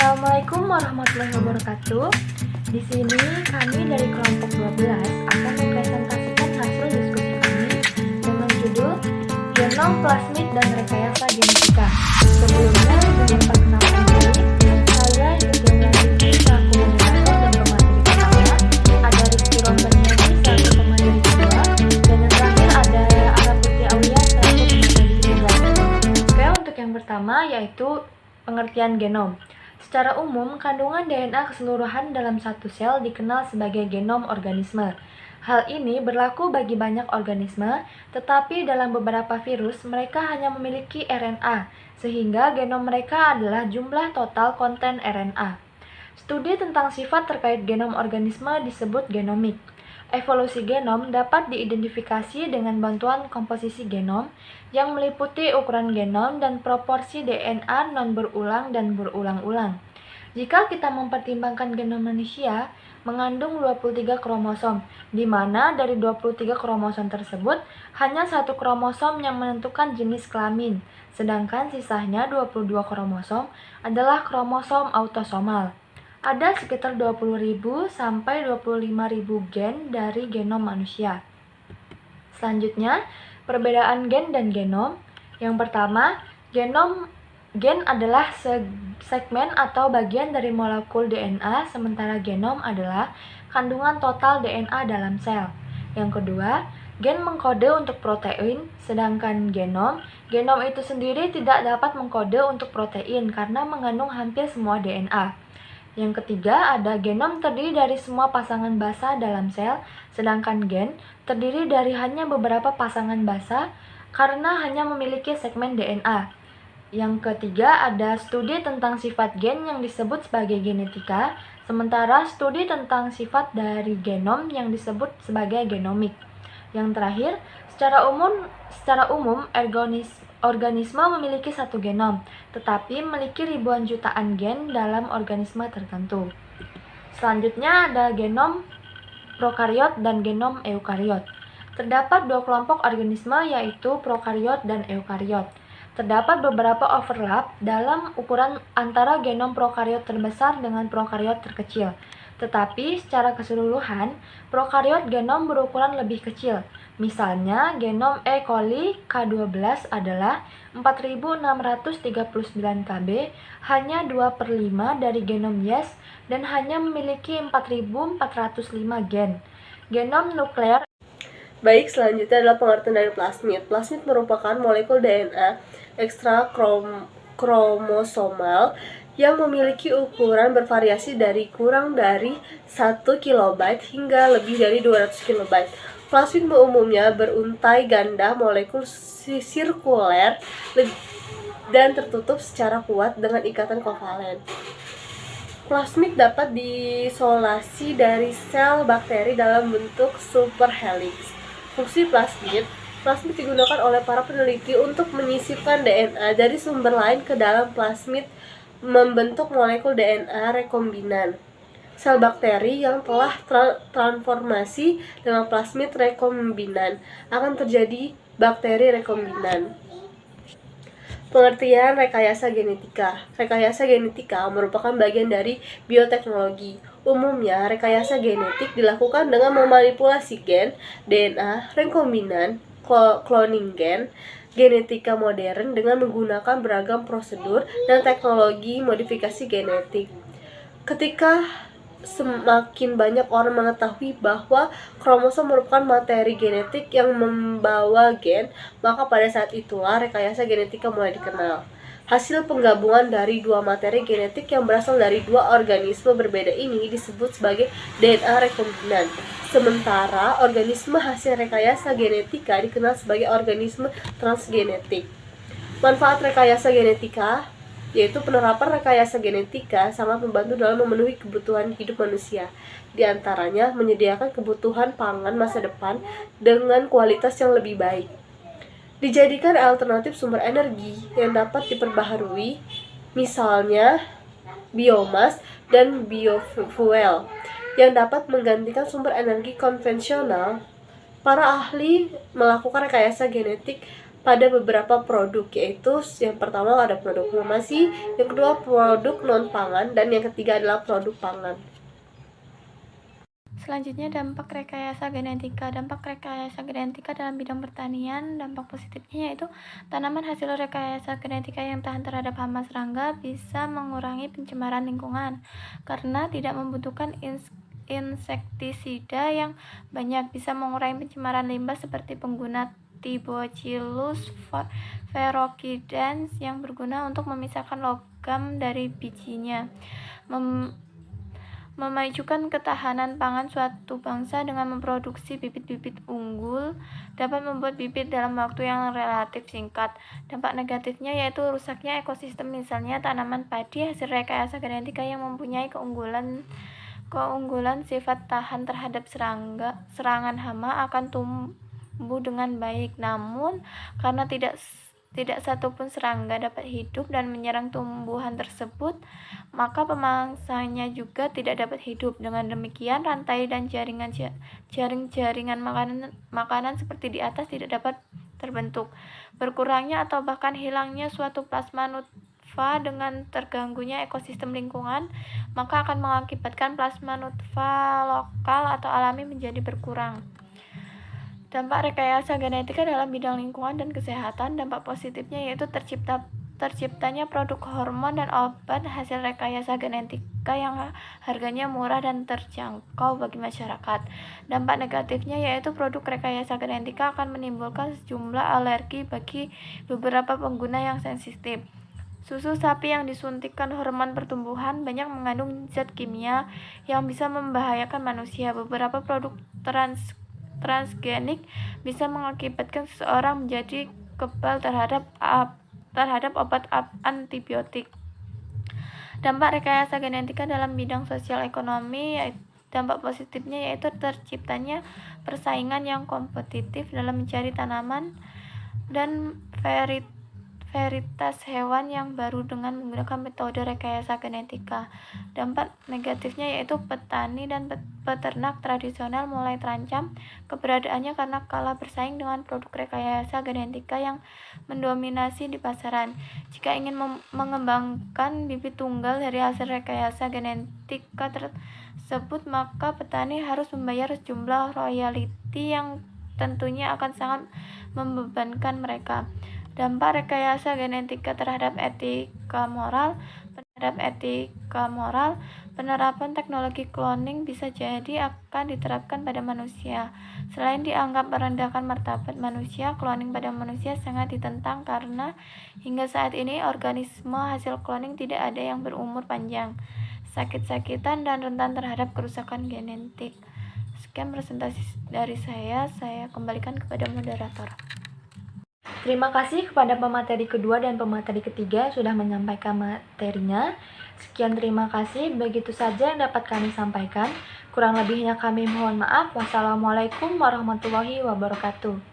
Assalamualaikum warahmatullahi wabarakatuh. Di sini kami dari kelompok 12 akan mempresentasikan hasil diskusi kami dengan judul Genom, Plasmid, dan Rekayasa Genetika. Sebelumnya, dengan perkenalan diri, saya Yudin Lanjutki selaku moderator dan pemateri pertama, ada Rizky Rombaniadi selaku pemateri kedua, dan yang terakhir ada Ara Putri Aulia selaku pemateri ketiga. Oke, untuk yang pertama yaitu pengertian genom. Secara umum, kandungan DNA keseluruhan dalam satu sel dikenal sebagai genom organisme. Hal ini berlaku bagi banyak organisme, tetapi dalam beberapa virus mereka hanya memiliki RNA, sehingga genom mereka adalah jumlah total konten RNA. Studi tentang sifat terkait genom organisme disebut genomik. Evolusi genom dapat diidentifikasi dengan bantuan komposisi genom yang meliputi ukuran genom dan proporsi DNA non-berulang dan berulang-ulang. Jika kita mempertimbangkan genom manusia, mengandung 23 kromosom, di mana dari 23 kromosom tersebut, hanya satu kromosom yang menentukan jenis kelamin, sedangkan sisanya 22 kromosom adalah kromosom autosomal. Ada sekitar 20.000 sampai 25.000 gen dari genom manusia. Selanjutnya, perbedaan gen dan genom. Yang pertama, gen adalah segmen atau bagian dari molekul DNA, sementara genom adalah kandungan total DNA dalam sel. Yang kedua, gen mengkode untuk protein, sedangkan genom itu sendiri tidak dapat mengkode untuk protein karena mengandung hampir semua DNA. Yang ketiga, ada genom terdiri dari semua pasangan basa dalam sel, sedangkan gen terdiri dari hanya beberapa pasangan basa karena hanya memiliki segmen DNA. Yang ketiga, ada studi tentang sifat gen yang disebut sebagai genetika, sementara studi tentang sifat dari genom yang disebut sebagai genomik. Yang terakhir, secara umum organisme memiliki satu genom, tetapi memiliki ribuan jutaan gen dalam organisme tertentu. Selanjutnya ada genom prokariot dan genom eukariot. Terdapat dua kelompok organisme yaitu prokariot dan eukariot. Terdapat beberapa overlap dalam ukuran antara genom prokariot terbesar dengan prokariot terkecil. Tetapi secara keseluruhan, prokariot genom berukuran lebih kecil. Misalnya, genom E. coli K12 adalah 4.639 kb, hanya 2/5 dari genom Yes, dan hanya memiliki 4.405 gen. Genom nuklear. Baik, selanjutnya adalah pengertian dari plasmid. Plasmid merupakan molekul DNA ekstra kromosomal yang memiliki ukuran bervariasi dari kurang dari 1 kilobyte hingga lebih dari 200 kilobyte. Plasmid umumnya beruntai ganda molekul sirkuler dan tertutup secara kuat dengan ikatan kovalen. Plasmid dapat diisolasi dari sel bakteri dalam bentuk superhelix. Fungsi plasmid digunakan oleh para peneliti untuk menyisipkan DNA dari sumber lain ke dalam plasmid membentuk molekul DNA rekombinan. Sel bakteri yang telah transformasi dengan plasmid rekombinan akan terjadi bakteri rekombinan. Pengertian rekayasa genetika. Rekayasa genetika merupakan bagian dari bioteknologi. Umumnya, rekayasa genetik dilakukan dengan memanipulasi gen, DNA, rekombinan, cloning gen, genetika modern dengan menggunakan beragam prosedur dan teknologi modifikasi genetik. Ketika semakin banyak orang mengetahui bahwa kromosom merupakan materi genetik yang membawa gen, maka pada saat itulah rekayasa genetika mulai dikenal. Hasil penggabungan dari dua materi genetik yang berasal dari dua organisme berbeda ini disebut sebagai DNA rekombinan. Sementara organisme hasil rekayasa genetika dikenal sebagai organisme transgenetik. Manfaat rekayasa genetika yaitu penerapan rekayasa genetika sangat membantu dalam memenuhi kebutuhan hidup manusia. Di antaranya menyediakan kebutuhan pangan masa depan dengan kualitas yang lebih baik. Dijadikan alternatif sumber energi yang dapat diperbaharui, misalnya biomas dan biofuel yang dapat menggantikan sumber energi konvensional. Para ahli melakukan rekayasa genetik pada beberapa produk, yaitu yang pertama ada produk farmasi, yang kedua produk non-pangan, dan yang ketiga adalah produk pangan. Selanjutnya dampak rekayasa genetika. Dampak rekayasa genetika dalam bidang pertanian, dampak positifnya yaitu tanaman hasil rekayasa genetika yang tahan terhadap hama serangga bisa mengurangi pencemaran lingkungan karena tidak membutuhkan insektisida yang banyak, bisa mengurangi pencemaran limbah seperti pengguna Thibauchilus ferocidans yang berguna untuk memisahkan logam dari bijinya, memajukan ketahanan pangan suatu bangsa dengan memproduksi bibit-bibit unggul, dapat membuat bibit dalam waktu yang relatif singkat. Dampak negatifnya yaitu rusaknya ekosistem, misalnya tanaman padi hasil rekayasa genetika yang mempunyai keunggulan sifat tahan terhadap serangan hama akan tumbuh dengan baik, namun karena tidak satupun serangga dapat hidup dan menyerang tumbuhan tersebut, maka pemangsanya juga tidak dapat hidup. Dengan demikian, rantai dan jaringan makanan seperti di atas tidak dapat terbentuk. Berkurangnya atau bahkan hilangnya suatu plasma nutfa dengan terganggunya ekosistem lingkungan, maka akan mengakibatkan plasma nutfa lokal atau alami menjadi berkurang. Dampak rekayasa genetika dalam bidang lingkungan dan kesehatan. Dampak positifnya yaitu terciptanya produk hormon dan obat hasil rekayasa genetika yang harganya murah dan terjangkau bagi masyarakat. Dampak negatifnya yaitu produk rekayasa genetika akan menimbulkan sejumlah alergi bagi beberapa pengguna yang sensitif. Susu sapi yang disuntikkan hormon pertumbuhan banyak mengandung zat kimia yang bisa membahayakan manusia. Beberapa produk transgenik bisa mengakibatkan seseorang menjadi kebal terhadap obat antibiotik. Dampak rekayasa genetika dalam bidang sosial ekonomi, dampak positifnya yaitu terciptanya persaingan yang kompetitif dalam mencari tanaman dan varietas hewan yang baru dengan menggunakan metode rekayasa genetika. Dampak negatifnya yaitu petani dan peternak tradisional mulai terancam keberadaannya karena kalah bersaing dengan produk rekayasa genetika yang mendominasi di pasaran. Jika ingin mengembangkan bibit tunggal dari hasil rekayasa genetika tersebut, maka petani harus membayar sejumlah royalti yang tentunya akan sangat membebankan mereka. Dampak rekayasa genetika terhadap etika moral. Penerapan teknologi cloning bisa jadi akan diterapkan pada manusia. Selain dianggap merendahkan martabat manusia, cloning pada manusia sangat ditentang karena hingga saat ini organisme hasil cloning tidak ada yang berumur panjang, sakit-sakitan, dan rentan terhadap kerusakan genetik. Sekian presentasi dari saya kembalikan kepada moderator. Terima kasih kepada pemateri kedua dan pemateri ketiga yang sudah menyampaikan materinya. Sekian, terima kasih. Begitu saja yang dapat kami sampaikan. Kurang lebihnya kami mohon maaf. Wassalamualaikum warahmatullahi wabarakatuh.